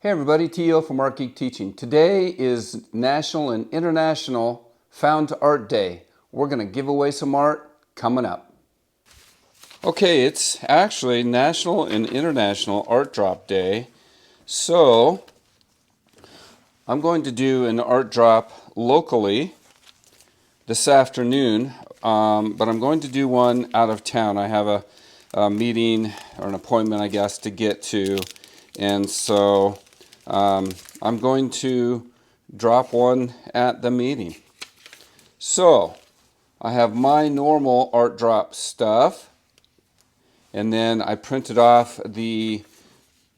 Hey everybody, T.O. from Art Geek Teaching. Today is National and International Found to Art Day. We're going to give away some art coming up. Okay, it's actually National and International Art Drop Day. So, I'm going to do an art drop locally this afternoon, but I'm going to do one out of town. I have a meeting or an appointment, I guess, to get to, and so I'm going to drop one at the meeting. So I have my normal art drop stuff, and then I printed off the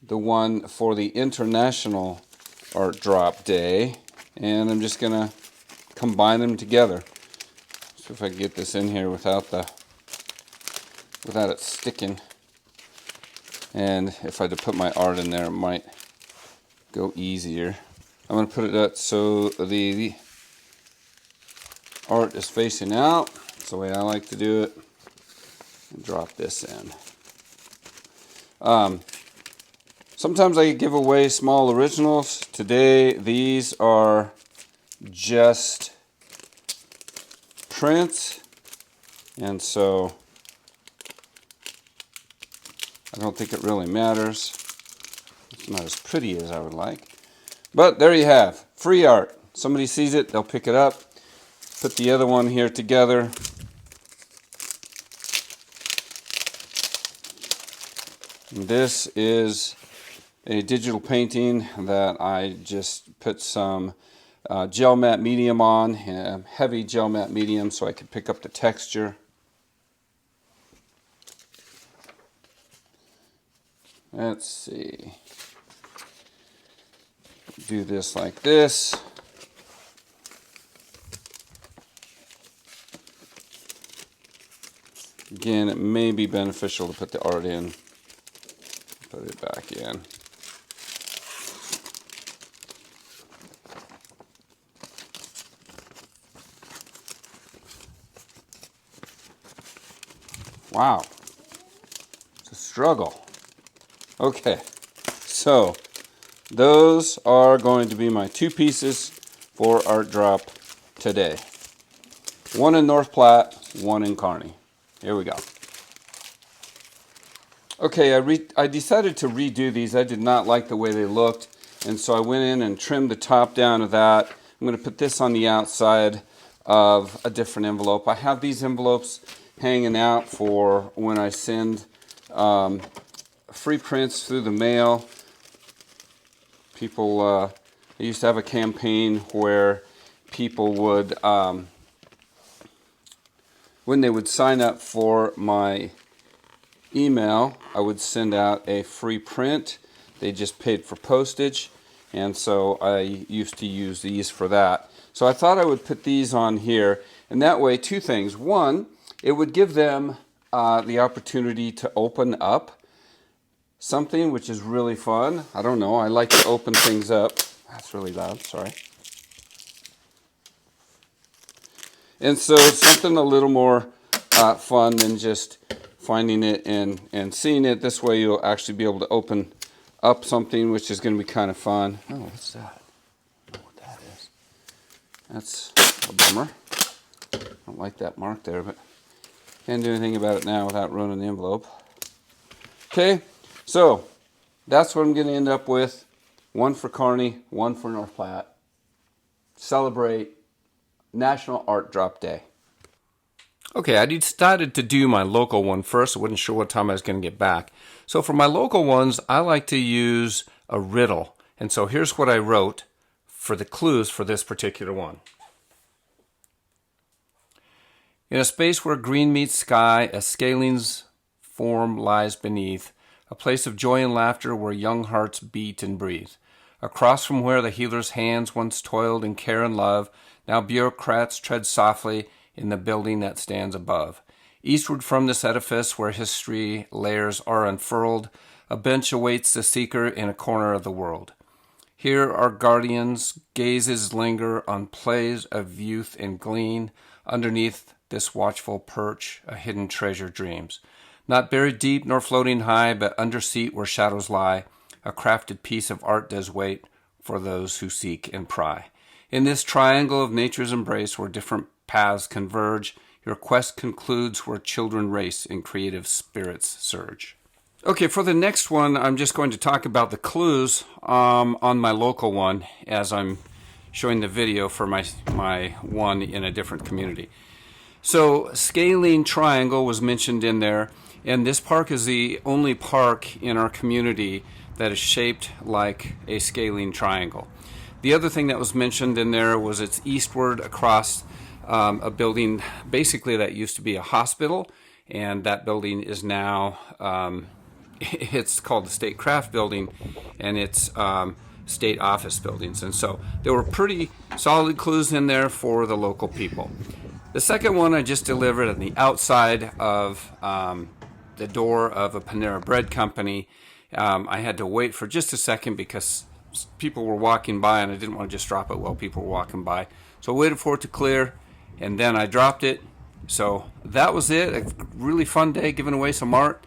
one for the International Art Drop Day, and I'm just gonna combine them together. See if I can get this in here without it sticking. And if I had to put my art in there, it might go easier. I'm going to put it up so the art is facing out. That's the way I like to do it. And drop this in. Sometimes I give away small originals. Today, these are just prints, and so I don't think it really matters. It's not as pretty as I would like. But there you have, free art. Somebody sees it, they'll pick it up. Put the other one here together. And this is a digital painting that I just put some gel matte medium on, heavy gel matte medium, so I could pick up the texture. Let's see. Do this like this. Again, it may be beneficial to put the art in. Put it back in. Wow. It's a struggle. Okay, so those are going to be my two pieces for art drop today. One in North Platte, one in Kearney. Here we go. Okay, I decided to redo these. I did not like the way they looked, and so I went in and trimmed the top down of that. I'm going to put this on the outside of a different envelope. I have these envelopes hanging out for when I send free prints through the mail. People, I used to have a campaign where people would, when they would sign up for my email, I would send out a free print. They just paid for postage, and so I used to use these for that. So I thought I would put these on here, and that way, two things. One, it would give them the opportunity to open up something, which is really fun. I don't know, I like to open things up. That's really loud, sorry. And so something a little more fun than just finding it and seeing it. This way you'll actually be able to open up something, which is going to be kind of fun. Oh, what's that? I don't know what that is. That's a bummer. I don't like that mark there, but can't do anything about it now without ruining the envelope. Okay. So, that's what I'm going to end up with. One for Kearney, one for North Platte. Celebrate National Art Drop Day. Okay, I decided to do my local one first. I wasn't sure what time I was going to get back. So for my local ones, I like to use a riddle. And so here's what I wrote for the clues for this particular one. In a space where green meets sky, a scaling's form lies beneath. A place of joy and laughter where young hearts beat and breathe. Across from where the healer's hands once toiled in care and love, now bureaucrats tread softly in the building that stands above. Eastward from this edifice where history layers are unfurled, a bench awaits the seeker in a corner of the world. Here our guardians' gazes linger on plays of youth and glean. Underneath this watchful perch, a hidden treasure dreams. Not buried deep nor floating high, but under seat where shadows lie, A crafted piece of art does wait for those who seek and pry. In this triangle of nature's embrace where different paths converge, your quest concludes where children race and creative spirits surge. Okay, for the next one, I'm just going to talk about the clues on my local one as I'm showing the video for my one in a different community. So Scalene Triangle was mentioned in there, and this park is the only park in our community that is shaped like a scalene triangle. The other thing that was mentioned in there was it's eastward across a building basically that used to be a hospital, and that building is now it's called the State Craft Building, and it's state office buildings. And so there were pretty solid clues in there for the local people. The second one I just delivered on the outside of the door of a Panera Bread company. I had to wait for just a second because people were walking by and I didn't want to just drop it while people were walking by. So I waited for it to clear and then I dropped it. So that was it. A really fun day giving away some art.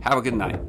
Have a good night.